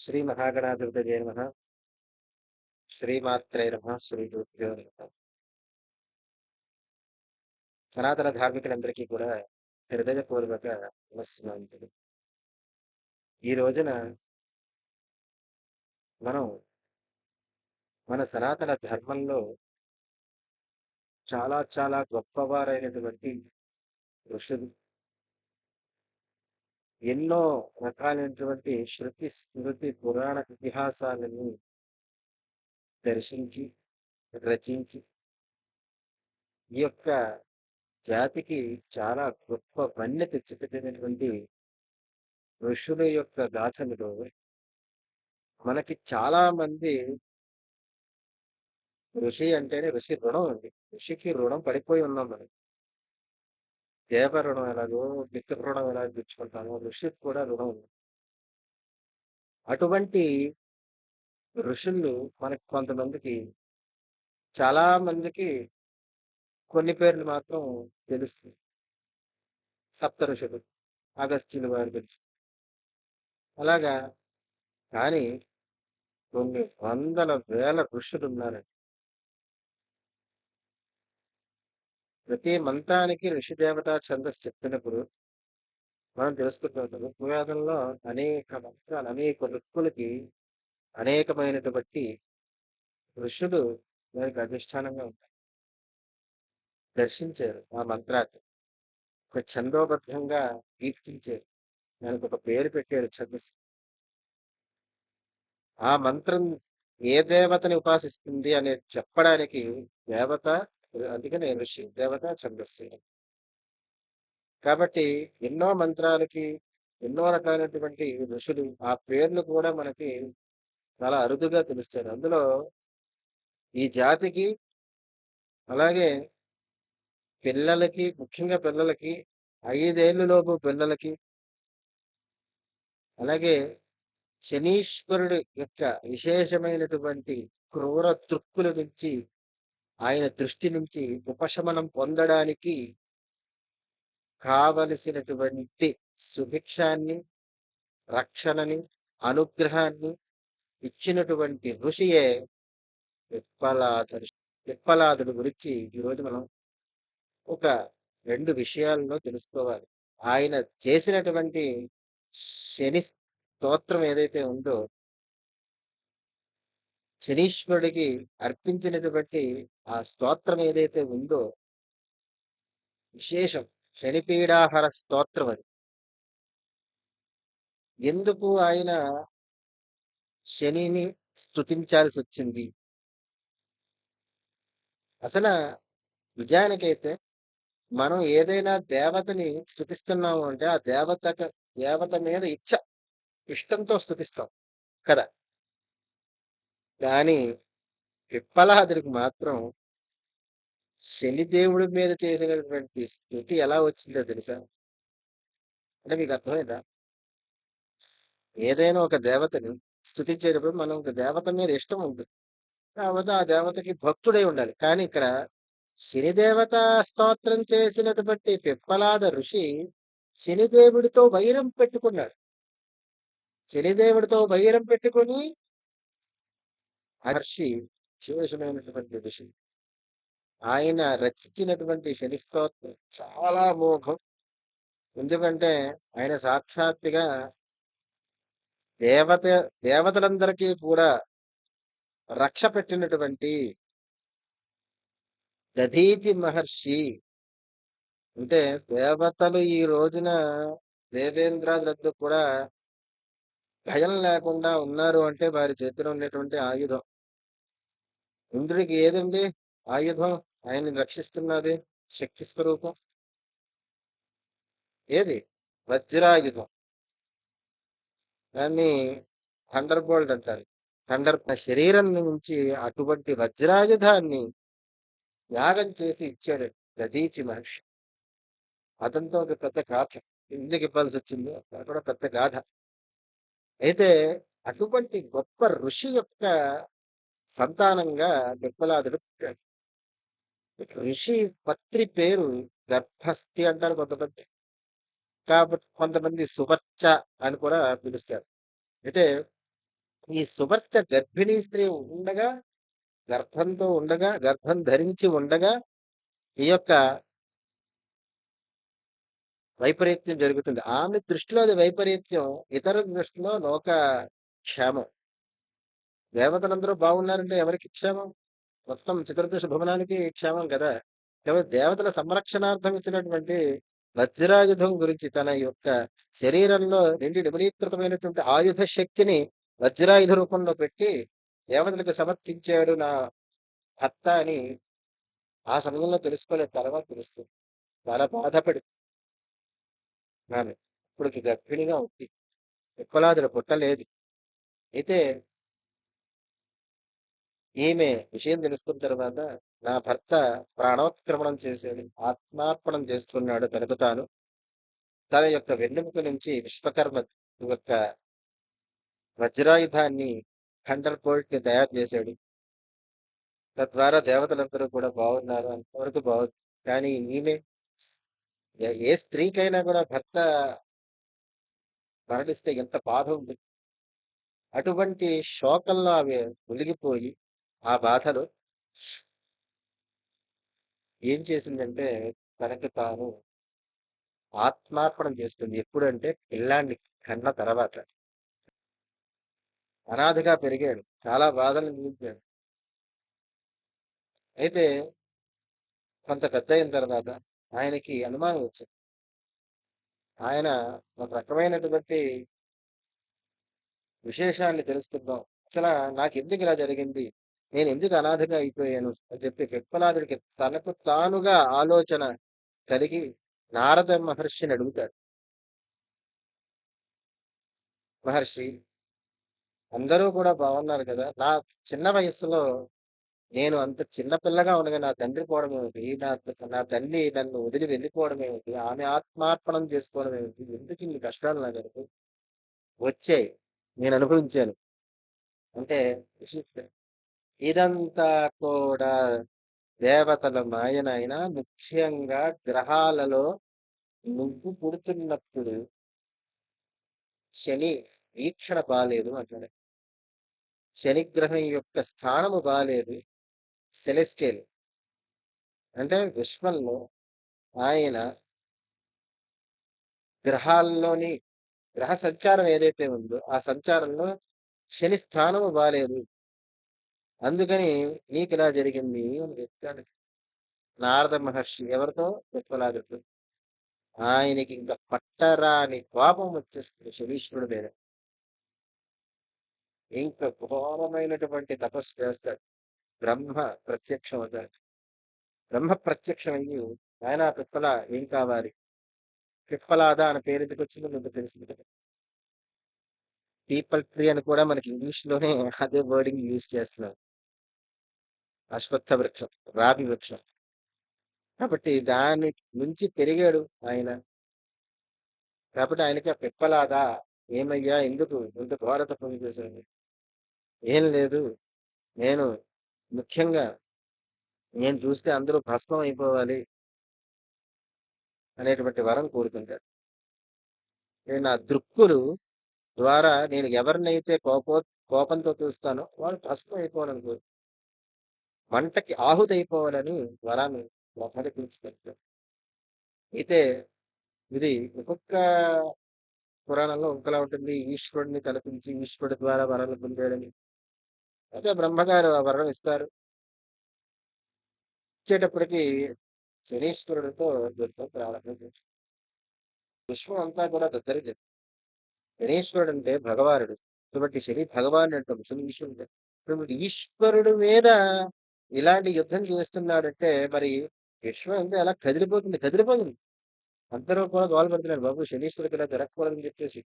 శ్రీ మహాగణాధిపతయే నమః. శ్రీమాత్రే నమః. శ్రీ గురుభ్యో నమః. సనాతన ధార్మికులందరికీ కూడా హృదయపూర్వక నమస్సుమాంజలి. ఈ రోజున మనం మన సనాతన ధర్మంలో చాలా చాలా గొప్పవారైనటువంటి ఋషులు ఎన్నో రకాలైనటువంటి శృతి స్మృతి పురాణ ఇతిహాసాలను దర్శించి రచించి ఈ యొక్క జాతికి చాలా గొప్ప వన్య తెచ్చిపెట్టినటువంటి ఋషుల యొక్క గాథలలో మనకి చాలా మంది ఋషి అంటేనే ఋషి రుణం అండి. ఋషికి రుణం పడిపోయి ఉన్నాం మనం. దేవ రుణం ఎలాగో మిత్ర రుణం ఎలా తీర్చుకుంటామో ఋషికి కూడా రుణం ఉంది. అటువంటి ఋషులు మనకి కొంతమందికి చాలా మందికి కొన్ని పేర్లు మాత్రం తెలుస్తుంది. సప్త ఋషులు, అగస్త్యులు వారు తెలుసు. అలాగా కానీ కొన్ని వందల వేల ఋషులు ఉన్నారండి. ప్రతి మంత్రానికి ఋషి దేవత ఛందస్సు చెప్పినప్పుడు మనం తెలుసుకుంటాం. ఋగ్వేదంలో అనేక మంత్రాలు, అనేక ఋక్కులకి అనేకమైనటువంటి ఋషులు దానికి అధిష్టానంగా ఉంటారు. దర్శించారు ఆ మంత్రాన్ని, ఒక ఛందోబద్ధంగా కీర్తించారు, దానికి ఒక పేరు పెట్టారు ఛందస్సు. ఆ మంత్రం ఏ దేవతని ఉపాసిస్తుంది అనేది చెప్పడానికి దేవత, అందుకనే ఋషి దేవత ఛందస్సు. కాబట్టి ఎన్నో మంత్రాలకి ఎన్నో రకాలైనటువంటి ఋషులు ఆ పేర్లు కూడా మనకి చాలా అరుదుగా తెలుస్తారు. అందులో ఈ జాతికి, అలాగే పిల్లలకి, ముఖ్యంగా పిల్లలకి, 5 ఏళ్ళలోపు పిల్లలకి, అలాగే శనీశ్వరుడి యొక్క విశేషమైనటువంటి క్రూర తృక్కుల నుంచి, ఆయన దృష్టి నుంచి ఉపశమనం పొందడానికి కావలసినటువంటి సుభిక్షాన్ని, రక్షణని, అనుగ్రహాన్ని ఇచ్చినటువంటి ఋషియే పిప్పలాదుడు. పిప్పలాదుడు గురించి ఈరోజు మనం ఒక 2 విషయాల్లో తెలుసుకోవాలి. ఆయన చేసినటువంటి శని స్తోత్రం ఏదైతే ఉందో, శనీశ్వరుడికి అర్పించినటువంటి ఆ స్తోత్రం ఏదైతే ఉందో విశేషం. శనిపీడాహర స్తోత్రం అది. ఎందుకు ఆయన శనిని స్తుతించాల్సి వచ్చింది? అసలు నిజానికైతే మనం ఏదైనా దేవతని స్తుతిస్తున్నాము అంటే ఆ దేవత మీద ఇష్టంతో స్తుతిస్తాం కదా. కానీ పిప్పలాదుడికి మాత్రం శనిదేవుడి మీద చేసినటువంటి స్తుతి ఎలా వచ్చిందో తెలుసా? అంటే మీకు అర్థమైందా? ఏదైనా ఒక దేవతని స్తుతించేటప్పుడు మనం ఒక దేవత మీద ఇష్టం ఉంటుంది, కాబట్టి ఆ దేవతకి భక్తుడై ఉండాలి. కానీ ఇక్కడ శనిదేవత స్తోత్రం చేసినటువంటి పిప్పలాద ఋషి శనిదేవుడితో వైరం పెట్టుకున్నాడు. శనిదేవుడితో వైరం పెట్టుకుని మహర్షి విశేషమైనటువంటి ఋషి ఆయన రచించినటువంటి శని స్తోత్రం చాలా మోఘం. ఎందుకంటే ఆయన సాక్షాత్తుగా దేవత దేవతలందరికీ కూడా రక్ష పెట్టినటువంటి దధీచి మహర్షి. అంటే దేవతలు ఈ రోజున దేవేంద్రాదులతో కూడా భయం లేకుండా ఉన్నారు అంటే వారి చేతిలో ఉండేటువంటి ఆయుధం. ఇంద్రుడికి ఏదండి ఆయుధం? ఆయన్ని రక్షిస్తున్నది శక్తి స్వరూపం. ఏది? వజ్రాయుధం. దాన్ని థండర్ బోల్ట్ అంటారు. శరీరం నుంచి అటువంటి వజ్రాయుధాన్ని యాగం చేసి ఇచ్చాడు దధీచి మహర్షి. అతనితో ఒక పెద్ద గాథ. ఎందుకు ఇవ్వాల్సి వచ్చిందో అది కూడా పెద్ద గాథ. అయితే అటువంటి గొప్ప ఋషి యొక్క సంతానంగా పిప్పలాదుడు పుట్టాడు. ఋషి పత్రి పేరు గర్భస్థి అంటారు కొంతమంది, కాబట్టి కొంతమంది సువర్చ అని కూడా పిలుస్తారు. అయితే ఈ సువర్చ గర్భిణీ స్త్రీ ఉండగా, గర్భంతో ఉండగా, గర్భం ధరించి ఉండగా ఈ యొక్క వైపరీత్యం జరుగుతుంది. ఆమె దృష్టిలో అది వైపరీత్యం, ఇతరుల దృష్టిలో లోక క్షేమం. దేవతలందరూ బాగున్నారంటే ఎవరికి క్షేమం? మొత్తం చతుర్దశ భువనానికి క్షేమం కదా! కాబట్టి దేవతల సంరక్షణార్థం ఇచ్చినటువంటి వజ్రాయుధం గురించి తన యొక్క శరీరంలో నిండి నిబిడీకృతమైనటువంటి ఆయుధ శక్తిని వజ్రాయుధ రూపంలో పెట్టి దేవతలకు సమర్పించాడు నా భర్త అని ఆ సమయంలో తెలుసుకోలేదు. తర్వాత తెలుస్తుంది. చాలా బాధపడి ఆమె ఇప్పటికి గర్భిణిగా ఉంది. విప్పలాదులు పుట్టలేదు. అయితే ఈమె విషయం తెలుసుకున్న తర్వాత నా భర్త ప్రాణోత్క్రమణం చేశాడు, ఆత్మార్పణం చేసుకున్నాడు తనకు తాను. తన యొక్క వెన్నెముక నుంచి విశ్వకర్మ యొక్క వజ్రాయుధాన్ని థండర్ బోల్ట్ ని తయారు చేశాడు. తద్వారా దేవతలందరూ కూడా బాగున్నారు, అంతవరకు బాగుంది. కానీ ఈమె ఏ స్త్రీకైనా కూడా భర్త మరణిస్తే ఎంత బాధ ఉంది. అటువంటి శోకంలో ఆమె మునిగిపోయి ఆ బాధలో ఏం చేసిందంటే తనకు తాను ఆత్మార్పణం చేసుకుంది. ఎప్పుడంటే పిల్లాన్ని కన్న తర్వాత. అనాథగా పెరిగాడు. చాలా బాధలు మిగిల్చాడు. అయితే కొంత పెద్ద అయిన తర్వాత ఆయనకి అనుమానం వచ్చింది. ఆయన ఒక రకమైనటువంటి విశేషాన్ని తెలుసుకుందాం. అసలు నాకెందుకు ఇలా జరిగింది? నేను ఎందుకు అనాథగా అయిపోయాను అని చెప్పి పిప్పలాదుడికి తనకు తానుగా ఆలోచన కలిగి నారద మహర్షిని అడుగుతాడు. మహర్షి, అందరూ కూడా బాగున్నారు కదా! నా చిన్న వయస్సులో నేను అంత చిన్న పిల్లగా ఉండగా నా తండ్రి పోవడం ఏమిటి? నా తల్లి నన్ను వదిలి వెళ్ళిపోవడం ఏమిటి? ఆమె ఆత్మార్పణం చేసుకోవడం ఏమిటి? ఎందుకు ఇన్ని కష్టాలు నాకు వచ్చాయి? నేను అనుభవించాను. అంటే విశిష్ట ఇదంతా కూడా దేవతల మాయనైనా ముఖ్యంగా గ్రహాలలో నువ్వు పుడుతున్నప్పుడు శని వీక్షణ బాలేదు అంటాడు. శనిగ్రహం యొక్క స్థానము బాలేదు. సెలెస్టియల్ అంటే విశ్వంలో ఆయన గ్రహాల్లోని గ్రహ సంచారం ఏదైతే ఉందో ఆ సంచారంలో శని స్థానము బాలేదు. అందుకని నీకు ఇలా జరిగింది అని చెప్తాడు నారద మహర్షి. ఎవరితో? విప్పలాదుడితో. ఆయనకి ఇంకా పట్టరాని కోపం వచ్చేస్తుంది శనీశ్వరుడి మీద. ఇంకా ఘోరమైనటువంటి తపస్సు చేస్తాడు. బ్రహ్మ ప్రత్యక్షం అవుతాడు. బ్రహ్మ ప్రత్యక్షం అయ్యి ఆయన పిప్పల ఏం కావాలి? పిప్పలాద అనే పేరు ఎందుకు వచ్చిందో మీకు తెలిసింది కదా. పీపల్ ట్రీ అని కూడా మనకి ఇంగ్లీష్ లోనే అదే వర్డింగ్ యూజ్ చేస్తున్నారు. అశ్వత్థ వృక్షం, రావి వృక్షం. కాబట్టి దాని నుంచి పెరిగాడు ఆయన. కాబట్టి ఆయనకి ఆ పిప్పలాదా ఏమయ్యా ఎందుకు ఇంత ఘోరత పని చేశాను? ఏం లేదు, నేను ముఖ్యంగా నేను చూస్తే అందరూ భస్మం అయిపోవాలి అనేటువంటి వరం కోరుకుంటాడు. నేను నా దృక్కులు ద్వారా నేను ఎవరినైతే కోపంతో చూస్తానో వాడు భస్మం అయిపోవాలని కోరు, మంటకి ఆహుతి అయిపోవాలని వరాన్ని ఒకటి పిలుచుకుంటాడు. అయితే ఇది ఒక్కొక్క పురాణంలో ఒకలా ఉంటుంది. ఈశ్వరుడిని తలపించి ఈశ్వరుడి ద్వారా వరాలు పొందాడని. అయితే బ్రహ్మగారు ఆ వరం ఇస్తారు. ఇచ్చేటప్పటికి శనీశ్వరుడితో యుద్ధం ప్రారంభం చేస్తారు. విశ్వం అంతా కూడా దద్దరిల్లింది. శనీశ్వరుడు అంటే భగవానుడు. కాబట్టి శని భగవాన్ అంటాం, శని ఈశ్వరుడు. ఇప్పుడు ఈశ్వరుడు మీద ఇలాంటి యుద్ధం చేస్తున్నాడంటే మరి విశ్వం అంతా ఎలా కదిలిపోతుంది? కదిలిపోతుంది. అందరూ కూడా గోలపెడుతున్నారు, బాబు శనీశ్వరుడికి ఇలా జరగకూడదని చెప్పేసి.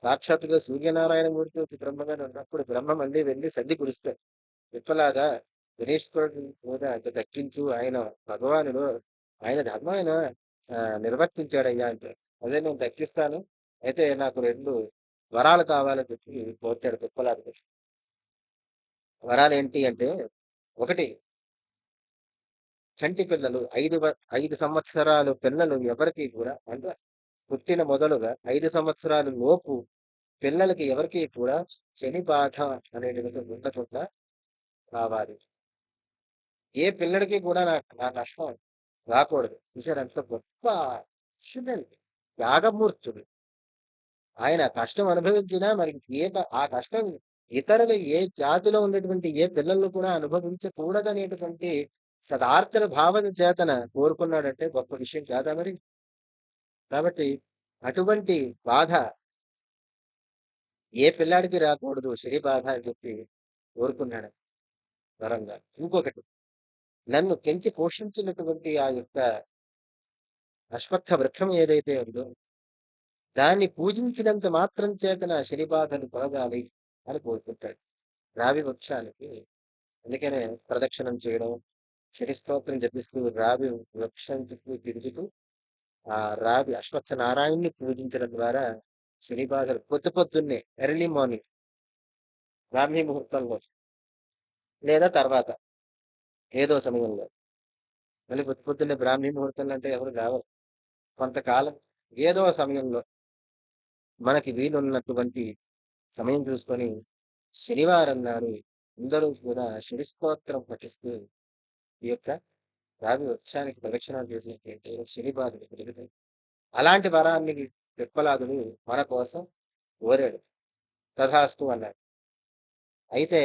సాక్షాత్తుగా సూర్యనారాయణ మూర్తి వచ్చి బ్రహ్మగారు ఉన్నప్పుడు బ్రహ్మ మళ్ళీ వెళ్ళి సర్ది కురుస్తాడు. విప్పలాగా వినేశ్వరుడి మీద అంత దక్కించు, ఆయన భగవానుడు, ఆయన ధర్మం ఆయన నిర్వర్తించాడయ్యా అంటే. అదే నేను దక్కిస్తాను, అయితే నాకు 2 వరాలు కావాలని చెప్పి కోర్చాడు విప్పలాది. వరాలు ఏంటి అంటే, ఒకటి, చంటి పిల్లలు 5 సంవత్సరాలు పిల్లలు ఎవరికి కూడా అంటే పుట్టిన మొదలుగా 5 సంవత్సరాలు లోపు పిల్లలకి ఎవరికి కూడా శని బాధ అనేటువంటిది ఉండకుండా కావాలి. ఏ పిల్లడికి కూడా నా కష్టం రాకూడదు. చూసారా ఎంత గొప్ప శిష్యుడండి. త్యాగమూర్తుడు. ఆయన కష్టం అనుభవించినా మరి ఆ కష్టం ఇతరులు ఏ జాతిలో ఉన్నటువంటి ఏ పిల్లలు కూడా అనుభవించకూడదనేటువంటి సదార్థ భావన చేతన కోరుకున్నాడంటే గొప్ప విషయం కాదా మరి? కాబట్టి అటువంటి బాధ ఏ పిల్లాడికి రాకూడదు శని బాధ అని చెప్పి కోరుకున్నాడు వరంగా. ఇంకొకటి, నన్ను పెంచి పోషించినటువంటి ఆ యొక్క అశ్వత్థ వృక్షం ఏదైతే ఉందో దాన్ని పూజించినంత మాత్రం చేతన శని బాధలు తొలగాలి అని కోరుకుంటాడు రావి వృక్షానికి. అందుకనే ప్రదక్షిణం చేయడం, శని స్తోత్రం జపిస్తూ రావి వృక్షం చుట్టూ తిరుగుతూ ఆ రావి అశ్వత్థ నారాయణ్ణి పూజించడం ద్వారా శని బాధలు పొద్దున్నే ఎర్లీ మార్నింగ్ బ్రాహ్మీ ముహూర్తంలో లేదా తర్వాత ఏదో సమయంలో, మళ్ళీ పొద్దున్నే బ్రాహ్మీ ముహూర్తంలో అంటే ఎవరు రావరు. కొంతకాలం ఏదో సమయంలో మనకి వీలున్నటువంటి సమయం చూసుకొని శనివారం నాడు అందరూ కూడా శని స్తోత్రం పఠిస్తూ ఈ యొక్క రావి వృక్షానికి ప్రదక్షిణాలు చేసినట్లయితే శని బాధలు పెరుగుతాయి. అలాంటి వరాన్ని పిప్పలాదుడు మన కోసం కోరాడు. తథాస్తు అన్నాడు. అయితే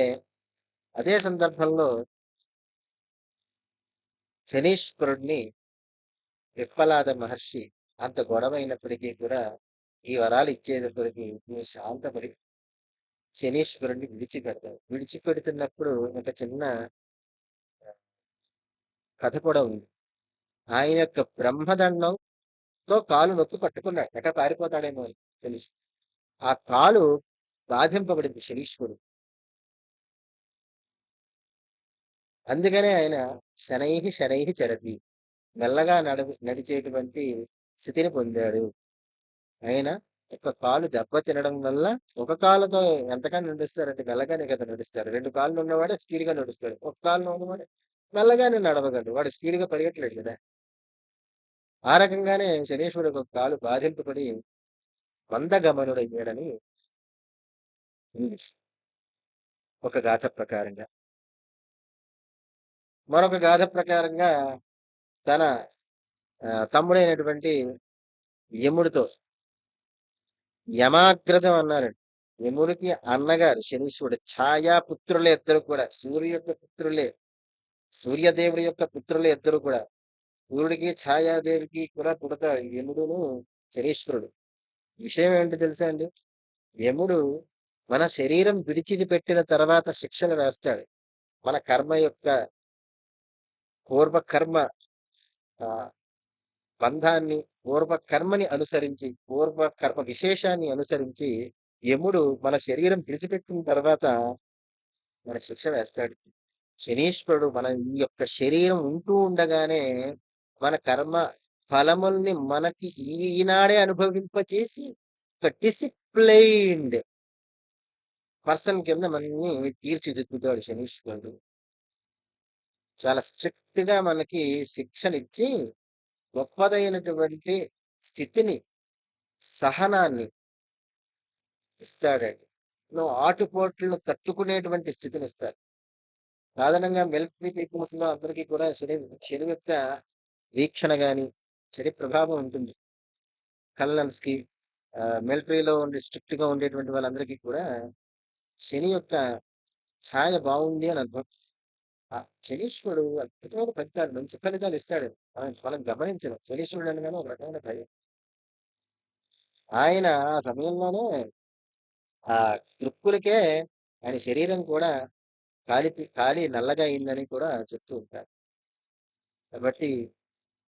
అదే సందర్భంలో శనీశ్వరుడిని పిప్పలాద మహర్షి అంత గొడవైనప్పటికీ కూడా ఈ వరాలు ఇచ్చేటప్పటికి నువ్వు శాంతపడి శనీశ్వరుడిని విడిచిపెడతావు. విడిచిపెడుతున్నప్పుడు ఒక చిన్న కథ కూడా ఉంది. ఆయన యొక్క బ్రహ్మదండంతో కాలు నొక్కి పట్టుకున్నాడు, ఎక్కడ పారిపోతాడేమో అని తెలుసు. ఆ కాలు బాధింపబడింది శనీశ్వరుడు. అందుకనే ఆయన శనై చరతి, మెల్లగా నడిచేటువంటి స్థితిని పొందాడు. ఆయన ఒక కాలు దెబ్బ తినడం వల్ల ఒక కాలుతో ఎంతగానో నడుస్తారంటే మెల్లగానే కదా నడుస్తారు. రెండు కాళ్ళు ఉన్నవాడు స్పీడ్ గా నడుస్తాడు, ఒక కాళ్ళు ఉన్నవాడు మెల్లగానే నడవగలడు. వాడు స్పీడ్ గా పరిగెట్టలేడు కదా. ఆ రకంగానే శనీశ్వరుడు ఒక కాలు బాధింపబడి మందగమనుడయ్యాడని ఉంది ఒక గాథ ప్రకారంగా. మరొక గాథ ప్రకారంగా తన తమ్ముడైనటువంటి యముడితో, యమాగ్రజం అన్నారండి. యముడికి అన్నగారు శనీశ్వరుడు, ఛాయాపుత్రులే ఇద్దరు కూడా, సూర్య యొక్క పుత్రులే, సూర్యదేవుడి యొక్క పుత్రులే ఇద్దరు కూడా. సూర్యుడికి ఛాయాదేవికి కూడా పుడతాడు యముడును శనీశ్వరుడు. విషయం ఏంటి తెలుసా అండి? యముడు మన శరీరం విడిచిపెట్టిన తర్వాత శిక్షలు వేస్తాడు. మన కర్మ యొక్క పూర్వకర్మ ఆ బంధాన్ని, పూర్వకర్మని అనుసరించి, పూర్వకర్మ విశేషాన్ని అనుసరించి యముడు మన శరీరం విడిచిపెట్టిన తర్వాత మన శిక్ష వేస్తాడు. శనీశ్వరుడు మన ఈ యొక్క శరీరం ఉంటూ ఉండగానే మన కర్మ ఫలముల్ని మనకి ఈనాడే అనుభవింపచేసి ఒక డిసిప్లైన్డ్ పర్సన్ కింద మనల్ని తీర్చిదిద్దుతాడు శనీశ్వరుడు. చాలా స్ట్రిక్ట్ గా మనకి శిక్షనిచ్చి గొప్పదైనటువంటి స్థితిని, సహనాన్ని ఇస్తాడండి. నువ్వు ఆటుపోట్లను తట్టుకునేటువంటి స్థితిని ఇస్తాడు. సాధారణంగా మిలిటరీ పీపుల్స్ లో అందరికీ కూడా శని యొక్క వీక్షణ గాని, శని ప్రభావం ఉంటుంది. కల్నల్స్ కి, మిలిటరీలో ఉండి స్ట్రిక్ట్ గా ఉండేటువంటి వాళ్ళందరికీ కూడా శని యొక్క ఛాయ బాగుంది అని అర్థం. ఆ శనీశ్వరుడు అద్భుతమైన ఫలితాలు, మంచి ఫలితాలు ఇస్తాడు. మనం గమనించడం శనీశ్వరుడు అనగానే ఒక రకమైన భయం. ఆయన ఆ సమయంలోనే ఆ తృక్కులకే ఆయన శరీరం కూడా కాలి నల్లగా అయిందని కూడా చెప్తూ ఉంటారు. కాబట్టి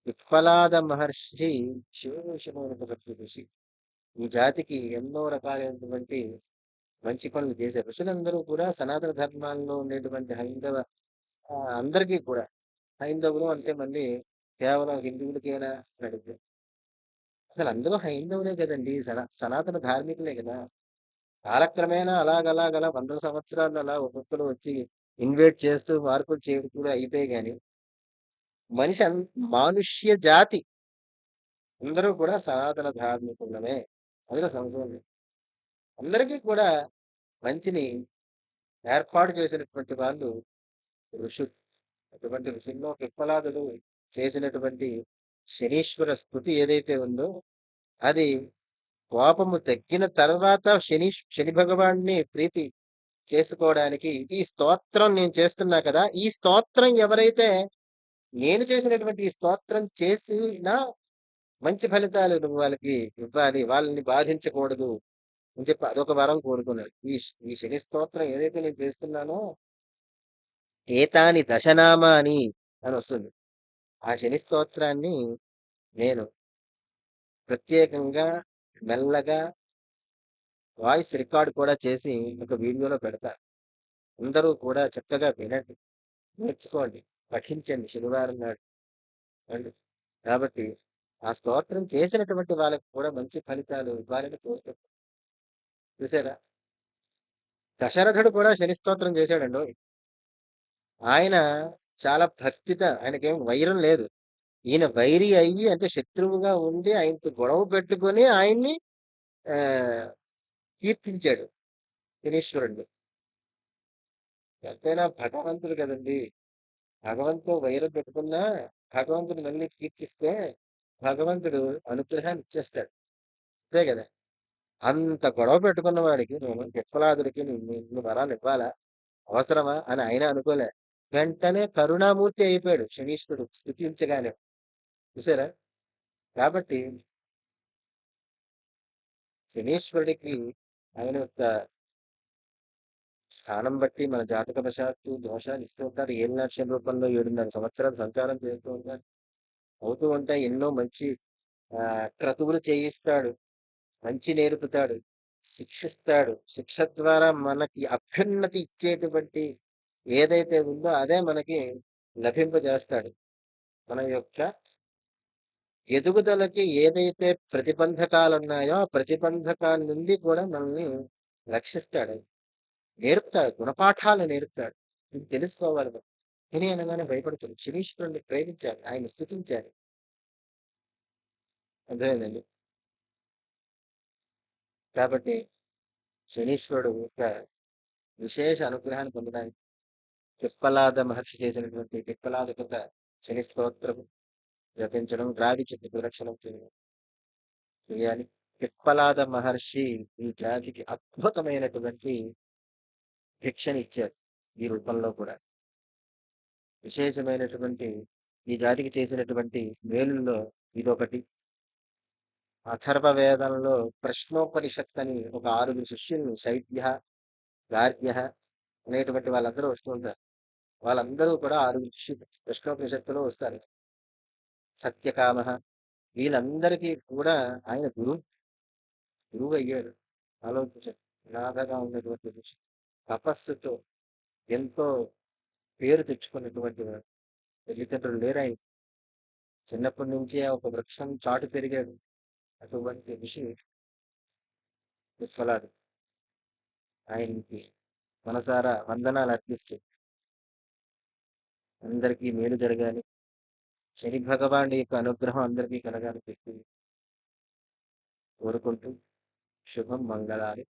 ఉత్పలాద మహర్షి శివవిషమైనటువంటి ఋషి. ఈ జాతికి ఎన్నో రకాలైనటువంటి మంచి పనులు చేసే ఋషులందరూ కూడా సనాతన ధర్మాల్లో ఉండేటువంటి హైందవ అందరికీ కూడా, హైందవులు అంటే మళ్ళీ కేవలం హిందువులకేనా అడిగితే అసలు అందరూ హైందవులే కదండి, సనాతన ధార్మికులే కదా. కాలక్రమేణా అలాగలా 100 సంవత్సరాలు అలా ఒక్కొక్కరు వచ్చి ఇన్వైట్ చేస్తూ మార్పులు చేయడం కూడా అయిపోయి గాని మనిషి మానుష్య జాతి అందరూ కూడా సనాతన ధార్మికులమే. అందులో సంశయం లేదు. అందరికీ కూడా మంచిని ఏర్పాటు చేసినటువంటి వాళ్ళు ఋషులు. అటువంటి ఋషుల్లో పిప్పలాదుడు చేసినటువంటి శనీశ్వర స్తుతి ఏదైతే ఉందో అది కోపము తగ్గిన తర్వాత శని భగవాన్ని ప్రీతి చేసుకోవడానికి ఈ స్తోత్రం నేను చేస్తున్నా కదా! ఈ స్తోత్రం ఎవరైతే నేను చేసినటువంటి ఈ స్తోత్రం చేసినా మంచి ఫలితాలు నువ్వు వాళ్ళకి ఇవ్వాలి. వాళ్ళని బాధించకూడదు అని చెప్పి అదొక వరం కోరుకున్నాడు. ఈ శని స్తోత్రం ఏదైతే నేను చేస్తున్నానో ఏతాని దశనామాని అని వస్తుంది. ఆ శని స్తోత్రాన్ని నేను ప్రత్యేకంగా మెల్లగా వాయిస్ రికార్డ్ కూడా చేసి ఒక వీడియోలో పెడతా. అందరూ కూడా చక్కగా వినండి, నేర్చుకోండి, పఠించండి శనివారం నాడు అండి. కాబట్టి ఆ స్తోత్రం చేసినటువంటి వాళ్ళకి కూడా మంచి ఫలితాలు ఇవ్వాలని కోరుకుంటున్నాను. చూసారా? దశరథుడు కూడా శని స్తోత్రం చేశాడండోయ్! ఆయన చాలా భక్తిగా ఆయనకేం వైరం లేదు. ఈయన వైరి అయ్యి అంటే శత్రువుగా ఉండి ఆయనతో గొడవ పెట్టుకొని ఆయన్ని ఆహ్, కీర్తించాడు శనీశ్వరుడిని. ఎంతైనా భగవంతుడు కదండీ! భగవంతుడితో వైరం పెట్టుకున్నా భగవంతుడు మళ్ళీ కీర్తిస్తే భగవంతుడు అనుగ్రహాన్ని ఇచ్చేస్తాడు. అంతే కదా! అంత గొడవ పెట్టుకున్న వాడికి నేను విప్లవాదుడికి ఇన్ని వరాలు ఇవ్వాలా? అవసరమా? అని ఆయన అనుకోలే. వెంటనే కరుణామూర్తి అయిపోయాడు శనీశ్వరుడు స్తుతించగానే. చూసారా? కాబట్టి శనీశ్వరుడికి ఆయన యొక్క స్థానం బట్టి మన జాతక వశాత్తు దోషాలు ఇస్తూ ఉంటారు. ఏలినాటి రూపంలో 7.5 సంవత్సరాలు సంచారం చేస్తూ ఉంటారు. అవుతూ ఉంటాయి. ఎన్నో మంచి క్రతువులు చేయిస్తాడు. మంచి నేర్పుతాడు. శిక్షిస్తాడు. శిక్ష ద్వారా మనకి అభ్యున్నతి ఇచ్చేటువంటి ఏదైతే ఉందో అదే మనకి లభింపజేస్తాడు. మన యొక్క ఎదుగుదలకి ఏదైతే ప్రతిబంధకాలున్నాయో ఆ ప్రతిబంధకాల నుండి కూడా మనల్ని రక్షిస్తాడు. నేర్పుతాడు. గుణపాఠాలు నేర్పుతాడు. ఇది తెలుసుకోవాలి మనం. శని అనగానే భయపడుతుంది. శనీశ్వరుణ్ణి ప్రేమించాలి. ఆయన స్తుతించాలి. అర్థమైందండి. కాబట్టి శనీశ్వరుడు యొక్క విశేష అనుగ్రహాన్ని పొందడానికి పిప్పలాద మహర్షి చేసినటువంటి పిప్పలాదకృత శని స్తోత్రం జపించడం, రావి చెట్టు ప్రదక్షిణం చేయాలి. పిప్పలాద మహర్షి ఈ జాతికి అద్భుతమైనటువంటి భిక్షని ఇచ్చారు. ఈ రూపంలో కూడా విశేషమైనటువంటి ఈ జాతికి చేసినటువంటి మేలుల్లో ఇదొకటి. అథర్వ వేదంలో ప్రశ్నోపనిషత్ అని ఒక 6 శిష్యుల్ని శైత్య, గార్గ్య అనేటువంటి వాళ్ళందరూ వస్తూ ఉంటారు. వాళ్ళందరూ కూడా 6 శిష్యులు ప్రశ్నోపనిషత్తులో వస్తారు. సత్యకామ వీళ్ళందరికీ కూడా ఆయన గురువు అయ్యాడు. ఆలోచించారు. నాగగా ఉన్నటువంటి ఋషి తపస్సుతో ఎంతో పేరు తెచ్చుకున్నటువంటి వాడు. తల్లిదండ్రులు లేరు ఆయన. చిన్నప్పటి నుంచే ఒక వృక్షం చాటు పెరిగాడు. అటువంటి ఋషి విఫలాడు. ఆయనకి మనసారా వందనాలు అర్పిస్తూ అందరికీ మేలు జరగాలి. శని భగవానుడి యొక్క అనుగ్రహం అందరికీ కలగాలని చెప్పి కోరుకుంటూ శుభం మంగళాలు.